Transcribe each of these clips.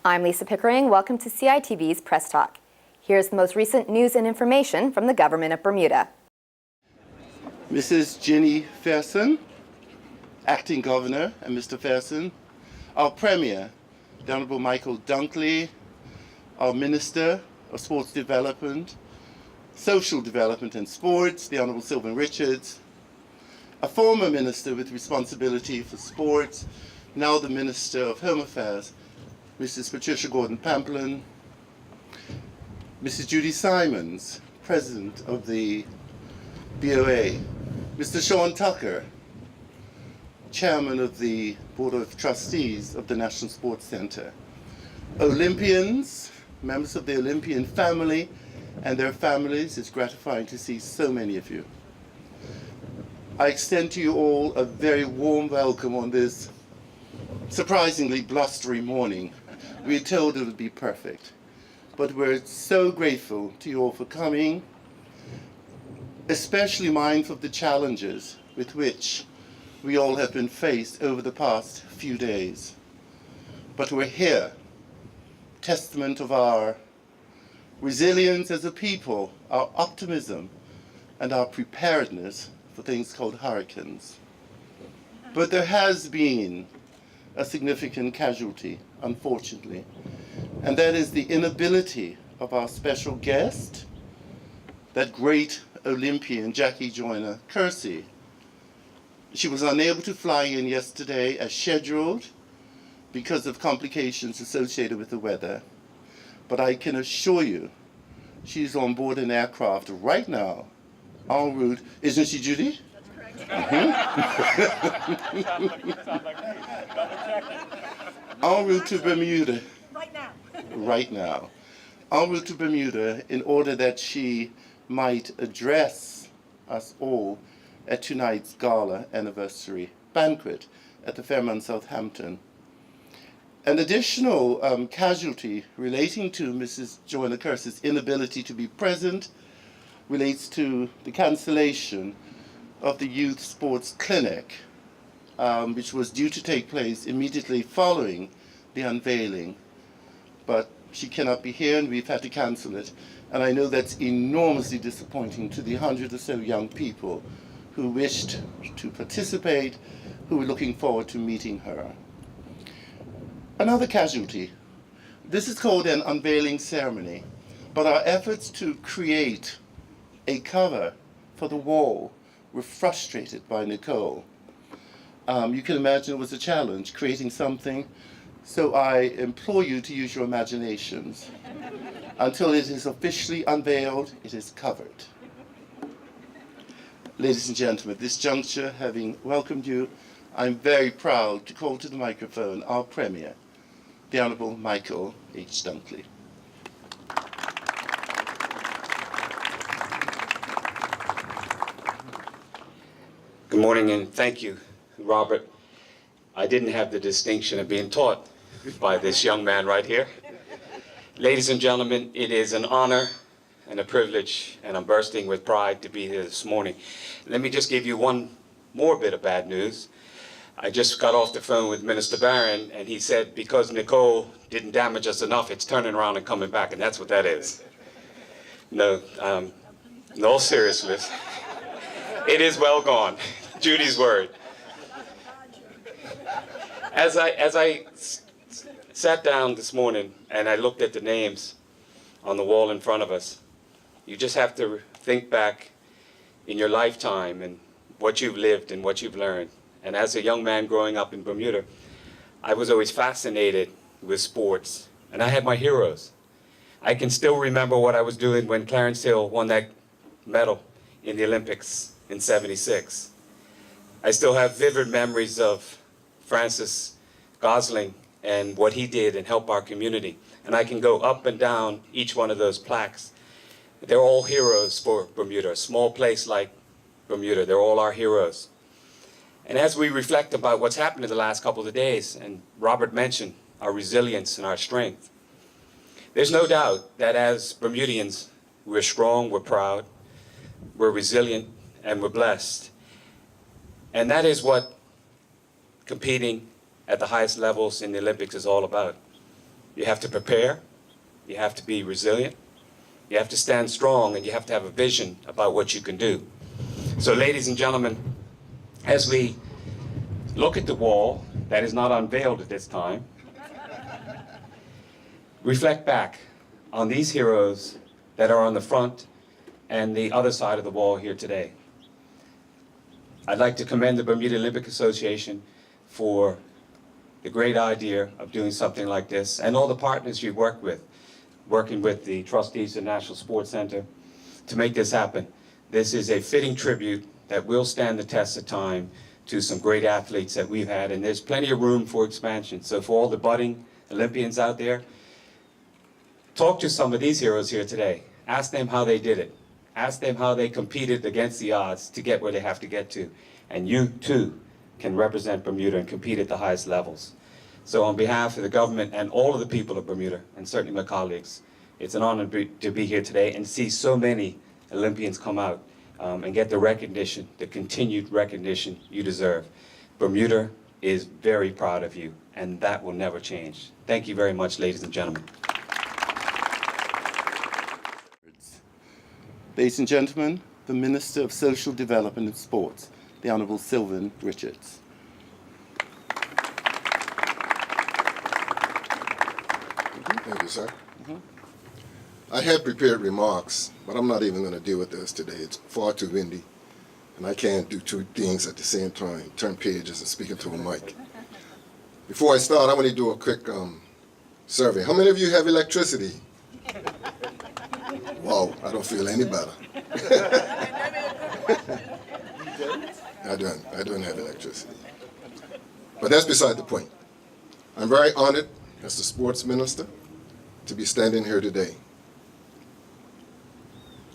I'm Lisa Pickering. Welcome to CITV's Press Talk. Here's the most recent news and information from the government of Bermuda. Mrs. Ginny Fairson, Acting Governor, and Mr. Fairson, our Premier, the Honourable Michael Dunkley, our Minister of Sports Development, Social Development and Sports, the Honourable Sylvan Richards, a former Minister with responsibility for sports, now the Minister of Home Affairs, Mrs. Patricia Gordon-Pamplin, Mrs. Judy Simons, President of the BOA, Mr. Sean Tucker, Chairman of the Board of Trustees of the National Sports Centre, Olympians, members of the Olympian family and their families. It's gratifying to see so many of you. I extend to you all a very warm welcome on this surprisingly blustery morning. We were told it would be perfect, but we're so grateful to you all for coming, especially mindful of the challenges with which we all have been faced over the past few days. But we're here, testament of our resilience as a people, our optimism, and our preparedness for things called hurricanes. But there has been a significant casualty, unfortunately, and that is the inability of our special guest, that great Olympian, Jackie Joyner Kersee. She was unable to fly in yesterday as scheduled because of complications associated with the weather, but I can assure you she's on board an aircraft right now en route. Isn't she, Judy? That's correct. En route to Bermuda. Right now. Right now. En route to Bermuda in order that she might address us all at tonight's gala anniversary banquet at the Fairmont Southampton. An additional casualty relating to Mrs. Joyner Kersee's inability to be present relates to the cancellation of the youth sports clinic, which was due to take place immediately following the unveiling. But she cannot be here and we've had to cancel it. And I know that's enormously disappointing to the 100 or so young people who wished to participate, who were looking forward to meeting her. Another casualty. This is called an unveiling ceremony, but our efforts to create a cover for the wall were frustrated by Nicole. You can imagine it was a challenge creating something, so I implore you to use your imaginations. Until it is officially unveiled, it is covered. Ladies and gentlemen, at this juncture, having welcomed you, I'm very proud to call to the microphone our Premier, the Honourable Michael H. Dunkley. Good morning and thank you, Robert. I didn't have the distinction of being taught by this young man right here. Ladies and gentlemen, it is an honor and a privilege, and I'm bursting with pride to be here this morning. Let me just give you one more bit of bad news. I just got off the phone with Minister Barron, and he said because Nicole didn't damage us enough, it's turning around and coming back, and that's what that is. No, in all seriousness, it is well gone. Judy's word. As I sat down this morning and I looked at the names on the wall in front of us, you just have to think back in your lifetime and what you've lived and what you've learned. And as a young man growing up in Bermuda, I was always fascinated with sports, and I had my heroes. I can still remember what I was doing when Clarence Hill won that medal in the Olympics in '76. I still have vivid memories of Francis Gosling and what he did and help our community. And I can go up and down each one of those plaques. They're all heroes for Bermuda, a small place like Bermuda. They're all our heroes. And as we reflect about what's happened in the last couple of days, and Robert mentioned our resilience and our strength, there's no doubt that as Bermudians, we're strong, we're proud, we're resilient, and we're blessed. And that is what competing at the highest levels in the Olympics is all about. You have to prepare, you have to be resilient, you have to stand strong, and you have to have a vision about what you can do. So ladies and gentlemen, as we look at the wall that is not unveiled at this time, reflect back on these heroes that are on the front and the other side of the wall here today. I'd like to commend the Bermuda Olympic Association for the great idea of doing something like this, and all the partners you work with, working with the trustees of the National Sports Center to make this happen. This is a fitting tribute that will stand the test of time to some great athletes that we've had, and there's plenty of room for expansion. So for all the budding Olympians out there, talk to some of these heroes here today. Ask them how they did it. Ask them how they competed against the odds to get where they have to get to. And you too can represent Bermuda and compete at the highest levels. So on behalf of the government and all of the people of Bermuda, and certainly my colleagues, it's an honor to be here today and see so many Olympians come out and get the recognition, the continued recognition you deserve. Bermuda is very proud of you, and that will never change. Thank you very much, ladies and gentlemen. Ladies and gentlemen, the Minister of Social Development and Sports, the Honourable Sylvan Richards. Thank you, sir. I had prepared remarks, but I'm not even going to deal with this today. It's far too windy, and I can't do two things at the same time, turn pages and speak into a mic. Before I start, I want to do a quick survey. How many of you have electricity? Wow, I don't feel any better. I don't have electricity. But that's beside the point. I'm very honored as the sports minister to be standing here today.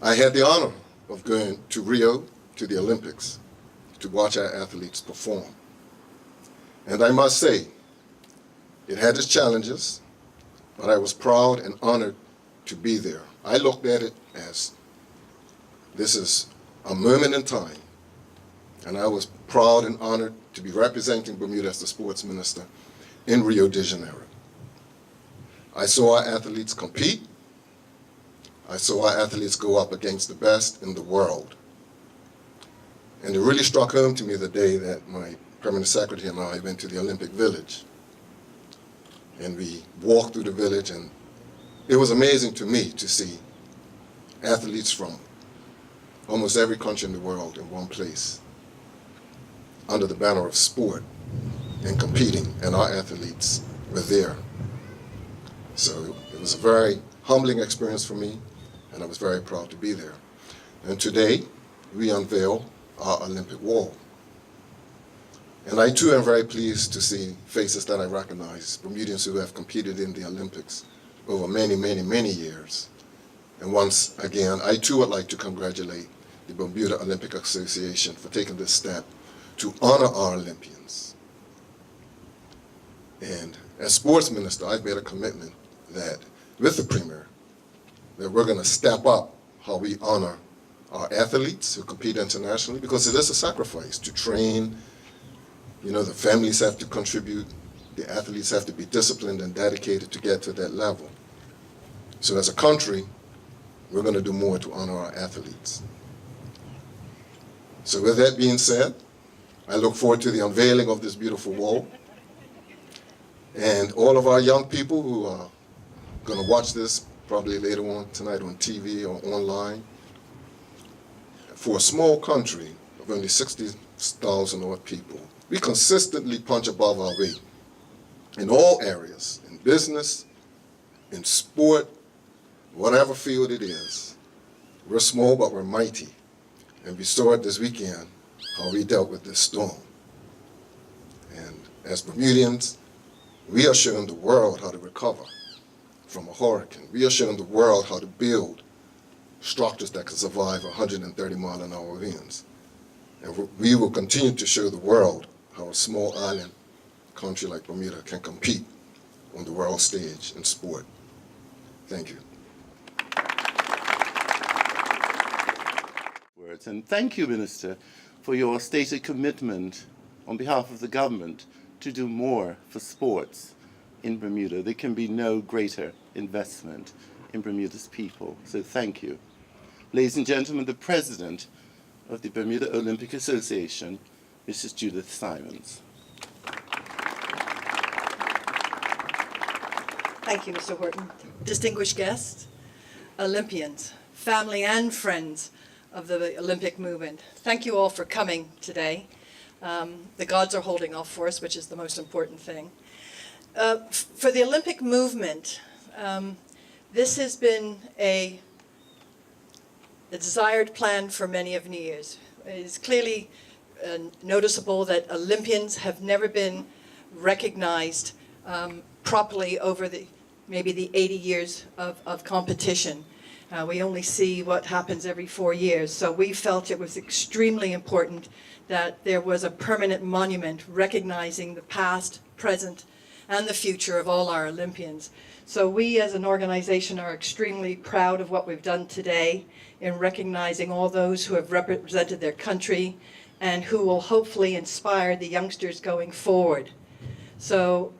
I had the honor of going to Rio, to the Olympics, to watch our athletes perform. And I must say, it had its challenges, but I was proud and honored to be there. I looked at it as this is a moment in time, and I was proud and honored to be representing Bermuda as the sports minister in Rio de Janeiro. I saw our athletes compete. I saw our athletes go up against the best in the world. And it really struck home to me the day that my permanent secretary and I went to the Olympic Village. And we walked through the village, and it was amazing to me to see athletes from almost every country in the world in one place under the banner of sport and competing, and our athletes were there. So it was a very humbling experience for me, and I was very proud to be there. And today, we unveil our Olympic Wall. And I too am very pleased to see faces that I recognize, Bermudians who have competed in the Olympics over many, many, many years. And once again, I too would like to congratulate the Bermuda Olympic Association for taking this step to honor our Olympians. And as sports minister, I've made a commitment that with the Premier, that we're going to step up how we honor our athletes who compete internationally, because it is a sacrifice to train. You know, the families have to contribute, the athletes have to be disciplined and dedicated to get to that level. So as a country, we're going to do more to honor our athletes. So with that being said, I look forward to the unveiling of this beautiful wall. And all of our young people who are going to watch this probably later on tonight on TV or online. For a small country of only 60,000 odd people, we consistently punch above our weight in all areas, in business, in sport, whatever field it is. We're small, but we're mighty. And we saw it this weekend, how we dealt with this storm. And as Bermudians, we are showing the world how to recover from a hurricane. We are showing the world how to build structures that can survive 130-mile-an-hour winds. And we will continue to show the world how a small island country like Bermuda can compete on the world stage in sport. Thank you. And thank you, Minister, for your stated commitment on behalf of the government to do more for sports. in Bermuda. There can be no greater investment in Bermuda's people. So thank you. Ladies and gentlemen, the President of the Bermuda Olympic Association, Mrs. Judith Simons. Thank you, Mr. Horton. Distinguished guests, Olympians, family and friends of the Olympic movement, thank you all for coming today. The gods are holding off for us, which is the most important thing. For the Olympic movement, this has been a desired plan for many of years. It is clearly noticeable that Olympians have never been recognized properly over maybe the 80 years of competition. We only see what happens every 4 years, so we felt it was extremely important that there was a permanent monument recognizing the past, present, and the future of all our Olympians. So we as an organization are extremely proud of what we've done today in recognizing all those who have represented their country and who will hopefully inspire the youngsters going forward. So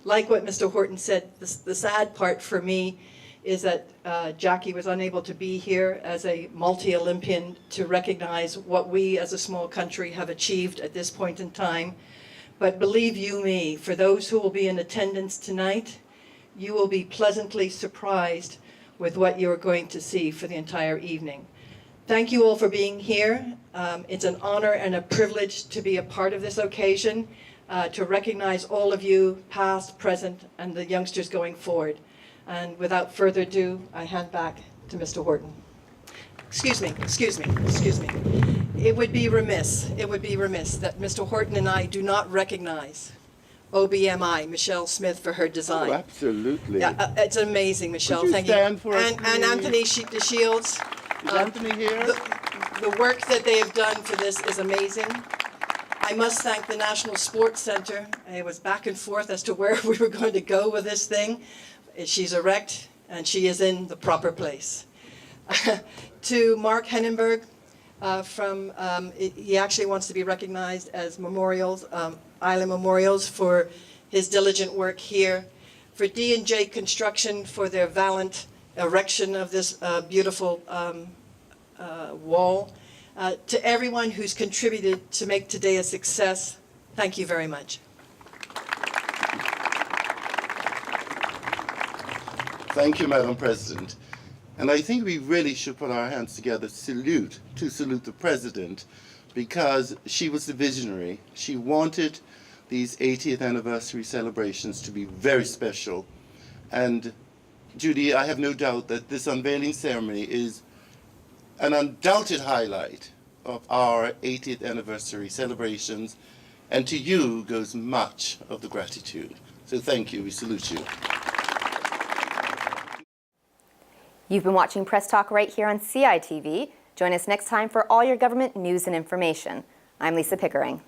like what Mr. Horton said, the sad part for me is that Jackie was unable to be here as a multi-Olympian to recognize what we as a small country have achieved at this point in time. But believe you me, for those who will be in attendance tonight, you will be pleasantly surprised with what you're going to see for the entire evening. Thank you all for being here. It's an honor and a privilege to be a part of this occasion, to recognize all of you, past, present, and the youngsters going forward. And without further ado, I hand back to Mr. Horton. Excuse me. It would be remiss that Mr. Horton and I do not recognize OBMI, Michelle Smith, for her design. Oh, absolutely. Yeah, it's amazing, Michelle. Could you Thank stand you. for us, And Anthony Shields. Is Anthony here? The work that they have done for this is amazing. I must thank the National Sports Center. It was back and forth as to where we were going to go with this thing. She's erect, and she is in the proper place. To Mark Hennenberg, he actually wants to be recognized as memorials, island memorials, for his diligent work here. For D&J Construction for their valiant erection of this beautiful wall. To everyone who's contributed to make today a success, thank you very much. Thank you, Madam President. And I think we really should put our hands together to salute the President, because she was the visionary. She wanted these 80th anniversary celebrations to be very special. And Judy, I have no doubt that this unveiling ceremony is an undoubted highlight of our 80th anniversary celebrations, and to you goes much of the gratitude. So thank you, we salute you. You've been watching Press Talk right here on CITV. Join us next time for all your government news and information. I'm Lisa Pickering.